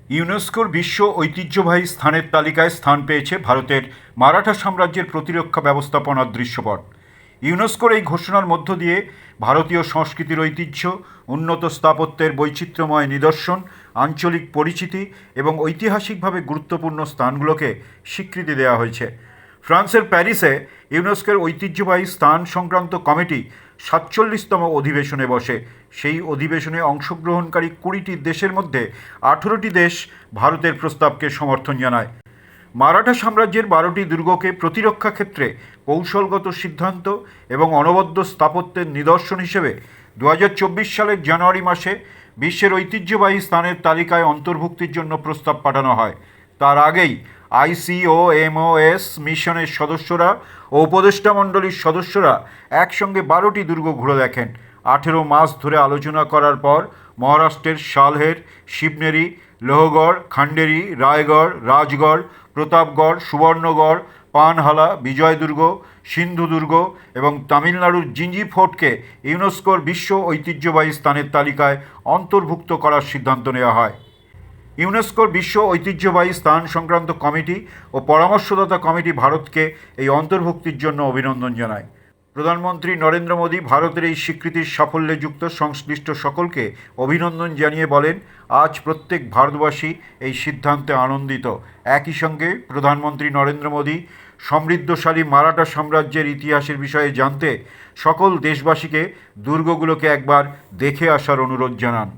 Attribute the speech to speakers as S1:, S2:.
S1: ইউনেস্কোর বিশ্ব ঐতিহ্যবাহী স্থানের তালিকায় স্থান পেয়েছে ভারতের মারাঠা সাম্রাজ্যের প্রতিরক্ষা ব্যবস্থাপনার দৃশ্যপট। ইউনেস্কোর এই ঘোষণার মধ্য দিয়ে ভারতীয় সংস্কৃতির ঐতিহ্য, উন্নত স্থাপত্যের বৈচিত্র্যময় নিদর্শন, আঞ্চলিক পরিচিতি এবং ঐতিহাসিকভাবে গুরুত্বপূর্ণ স্থানগুলোকে স্বীকৃতি দেওয়া হয়েছে। ফ্রান্সের প্যারিসে ইউনেস্কোর ঐতিহ্যবাহী স্থান সংক্রান্ত কমিটি ৪৭তম অধিবেশনে বসে। সেই অধিবেশনে অংশগ্রহণকারী ২০টি দেশের মধ্যে ১৮টি দেশ ভারতের প্রস্তাবকে সমর্থন জানায়। মারাঠা সাম্রাজ্যের ১২টি দুর্গকে প্রতিরক্ষা ক্ষেত্রে কৌশলগত সিদ্ধান্ত এবং অনবদ্য স্থাপত্যের নিদর্শন হিসেবে ২০২৪ সালের জানুয়ারি মাসে বিশ্বের ঐতিহ্যবাহী স্থানের তালিকায় অন্তর্ভুক্তির জন্য প্রস্তাব পাঠানো হয়। তার আগেই ICOMOS মিশনের সদস্যরা ও উপদেষ্টা মণ্ডলীর সদস্যরা একসঙ্গে ১২টি দুর্গ ঘুরে দেখেন। ১৮ মাস ধরে আলোচনা করার পর মহারাষ্ট্রের শালহের, শিবনেরি, লোহগড়, খান্ডেরি, রায়গড়, রাজগড়, প্রতাপগড়, সুবর্ণগড়, পানহালা, বিজয়দুর্গ, সিন্ধুদুর্গ এবং তামিলনাড়ুর জিঞ্জি ফোর্টকে ইউনেস্কোর বিশ্ব ঐতিহ্যবাহী স্থানের তালিকায় অন্তর্ভুক্ত করার সিদ্ধান্ত নেওয়া হয়। ইউনেস্কোর বিশ্ব ঐতিহ্যবাহী স্থান সংক্রান্ত কমিটি ও পরামর্শদাতা কমিটি ভারতকে এই অন্তর্ভুক্তির জন্য অভিনন্দন জানায়। প্রধানমন্ত্রী নরেন্দ্র মোদী ভারতের এই স্বীকৃতির সাফল্যে যুক্ত সংশ্লিষ্ট সকলকে অভিনন্দন জানিয়ে বলেন, আজ প্রত্যেক ভারতবাসী এই সিদ্ধান্তে আনন্দিত। একই সঙ্গে প্রধানমন্ত্রী নরেন্দ্র মোদী সমৃদ্ধশালী মারাঠা সাম্রাজ্যের ইতিহাসের বিষয়ে জানতে সকল দেশবাসীকে দুর্গগুলোকে একবার দেখে আসার অনুরোধ জানান।